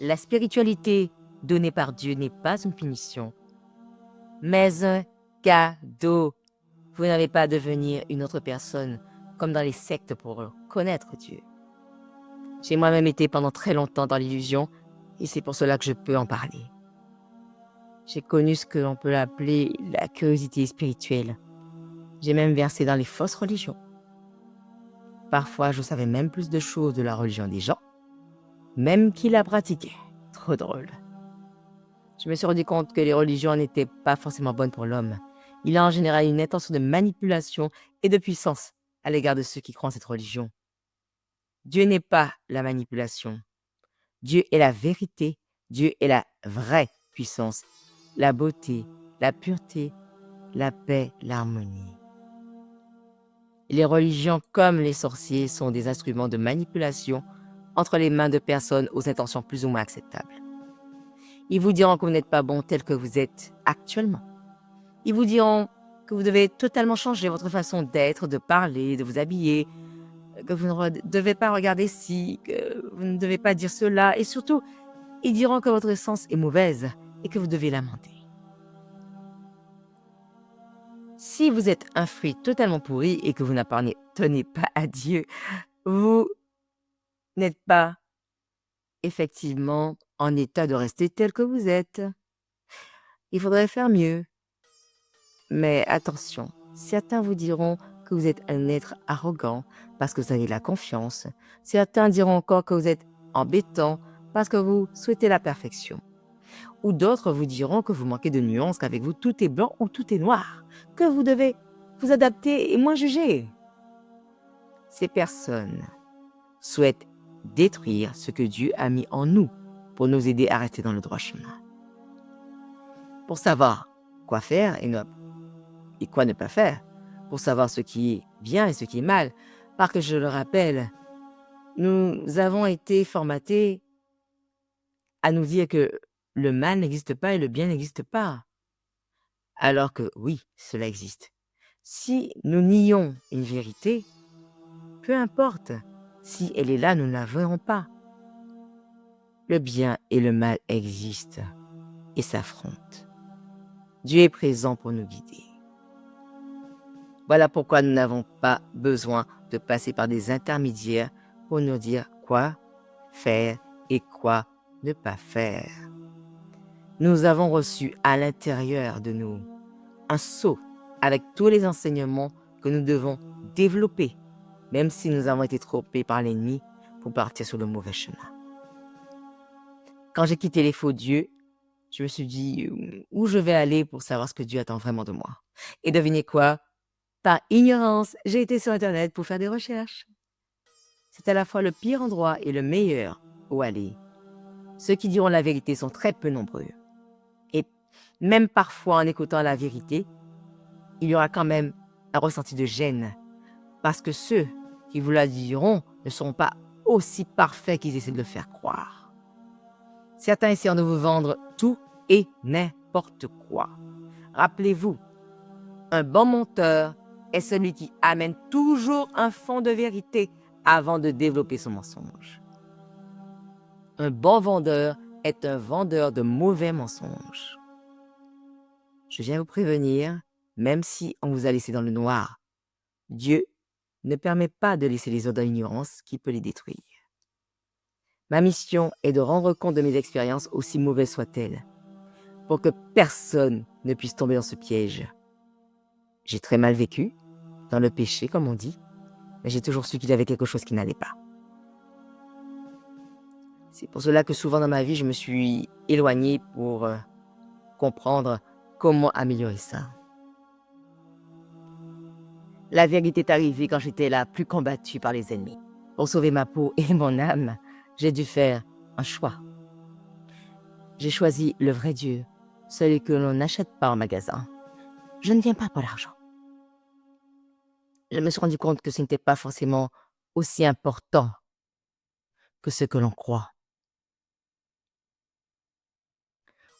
La spiritualité donnée par Dieu n'est pas une punition, mais un cadeau. Vous n'avez pas à devenir une autre personne comme dans les sectes pour connaître Dieu. J'ai moi-même été pendant très longtemps dans l'illusion et c'est pour cela que je peux en parler. J'ai connu ce que l'on peut appeler la curiosité spirituelle. J'ai même versé dans les fausses religions. Parfois, je savais même plus de choses de la religion des gens, même qui la pratiquaient. Trop drôle. Je me suis rendu compte que les religions n'étaient pas forcément bonnes pour l'homme. Il a en général une intention de manipulation et de puissance à l'égard de ceux qui croient en cette religion. Dieu n'est pas la manipulation. Dieu est la vérité. Dieu est la vraie puissance, la beauté, la pureté, la paix, l'harmonie. Les religions comme les sorciers sont des instruments de manipulation entre les mains de personnes aux intentions plus ou moins acceptables. Ils vous diront que vous n'êtes pas bon tel que vous êtes actuellement. Ils vous diront que vous devez totalement changer votre façon d'être, de parler, de vous habiller, que vous ne devez pas regarder ci, que vous ne devez pas dire cela, et surtout, ils diront que votre essence est mauvaise et que vous devez l'amender. Si vous êtes un fruit totalement pourri et que vous n'appartenez pas à Dieu, vous n'êtes pas effectivement en état de rester tel que vous êtes. Il faudrait faire mieux. Mais attention, certains vous diront que vous êtes un être arrogant parce que vous avez la confiance. Certains diront encore que vous êtes embêtant parce que vous souhaitez la perfection. Ou d'autres vous diront que vous manquez de nuances, qu'avec vous tout est blanc ou tout est noir, que vous devez vous adapter et moins juger. Ces personnes souhaitent détruire ce que Dieu a mis en nous pour nous aider à rester dans le droit chemin. Pour savoir quoi faire et quoi ne pas faire, pour savoir ce qui est bien et ce qui est mal, parce que je le rappelle, nous avons été formatés à nous dire que le mal n'existe pas et le bien n'existe pas. Alors que oui, cela existe. Si nous nions une vérité, peu importe, si elle est là, nous ne la verrons pas. Le bien et le mal existent et s'affrontent. Dieu est présent pour nous guider. Voilà pourquoi nous n'avons pas besoin de passer par des intermédiaires pour nous dire quoi faire et quoi ne pas faire. Nous avons reçu à l'intérieur de nous un sceau avec tous les enseignements que nous devons développer, même si nous avons été trompés par l'ennemi pour partir sur le mauvais chemin. Quand j'ai quitté les faux dieux, je me suis dit où je vais aller pour savoir ce que Dieu attend vraiment de moi. Et devinez quoi? Par ignorance, j'ai été sur Internet pour faire des recherches. C'est à la fois le pire endroit et le meilleur où aller. Ceux qui diront la vérité sont très peu nombreux. Et même parfois en écoutant la vérité, il y aura quand même un ressenti de gêne. Parce que ceux qui vous la diront ne seront pas aussi parfaits qu'ils essaient de le faire croire. Certains essaieront de vous vendre tout et n'importe quoi. Rappelez-vous, un bon menteur est celui qui amène toujours un fond de vérité avant de développer son mensonge. Un bon vendeur est un vendeur de mauvais mensonges. Je viens vous prévenir, même si on vous a laissé dans le noir, Dieu ne permet pas de laisser les autres dans l'ignorance qui peut les détruire. Ma mission est de rendre compte de mes expériences, aussi mauvaises soient-elles, pour que personne ne puisse tomber dans ce piège. J'ai très mal vécu, dans le péché, comme on dit, mais j'ai toujours su qu'il y avait quelque chose qui n'allait pas. C'est pour cela que souvent dans ma vie, je me suis éloignée pour comprendre comment améliorer ça. La vérité est arrivée quand j'étais la plus combattue par les ennemis. Pour sauver ma peau et mon âme, j'ai dû faire un choix. J'ai choisi le vrai Dieu, celui que l'on n'achète pas en magasin. Je ne viens pas pour l'argent. Je me suis rendu compte que ce n'était pas forcément aussi important que ce que l'on croit.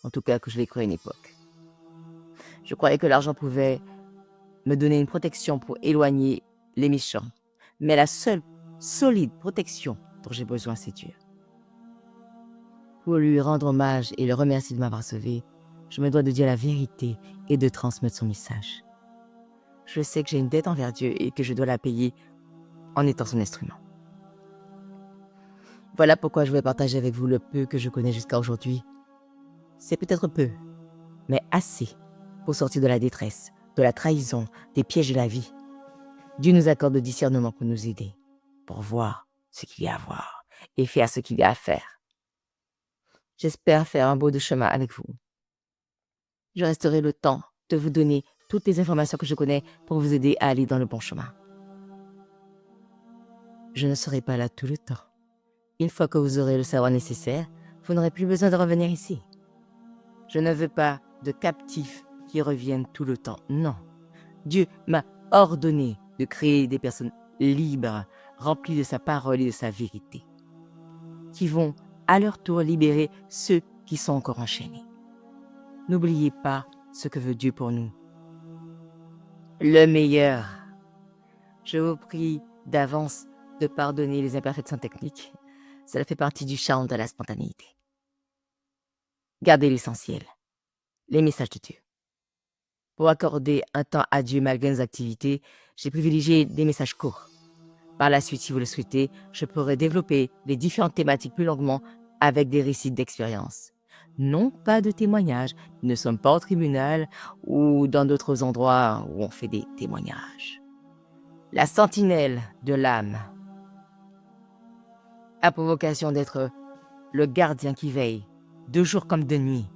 En tout cas, que je l'ai cru à une époque. Je croyais que l'argent pouvait me donner une protection pour éloigner les méchants. Mais la seule solide protection dont j'ai besoin, c'est Dieu. pour lui rendre hommage et le remercier de m'avoir sauvé, je me dois de dire la vérité et de transmettre son message. Je sais que j'ai une dette envers Dieu et que je dois la payer en étant son instrument. Voilà pourquoi je voulais partager avec vous le peu que je connais jusqu'à aujourd'hui. C'est peut-être peu, mais assez pour sortir de la détresse, de la trahison, des pièges de la vie. Dieu nous accorde le discernement pour nous aider, pour voir ce qu'il y a à voir et faire ce qu'il y a à faire. J'espère faire un bout de chemin avec vous. Je resterai le temps de vous donner toutes les informations que je connais pour vous aider à aller dans le bon chemin. Je ne serai pas là tout le temps. Une fois que vous aurez le savoir nécessaire, vous n'aurez plus besoin de revenir ici. Je ne veux pas de captifs qui reviennent tout le temps. Non. Dieu m'a ordonné de créer des personnes libres, remplies de sa parole et de sa vérité, qui vont à leur tour libérer ceux qui sont encore enchaînés. N'oubliez pas ce que veut Dieu pour nous. Le meilleur. Je vous prie d'avance de pardonner les imperfections techniques. Cela fait partie du charme de la spontanéité. Gardez l'essentiel, les messages de Dieu. Pour accorder un temps à Dieu malgré nos activités, j'ai privilégié des messages courts. Par la suite, si vous le souhaitez, je pourrai développer les différentes thématiques plus longuement avec des récits d'expérience. Non pas de témoignages, nous ne sommes pas au tribunal ou dans d'autres endroits où on fait des témoignages. La sentinelle de l'âme a pour vocation d'être le gardien qui veille, de jour comme de nuit,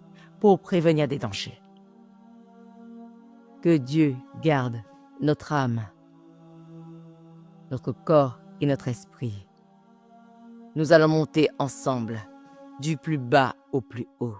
pour prévenir des dangers. Que Dieu garde notre âme, notre corps et notre esprit. Nous allons monter ensemble, du plus bas au plus haut.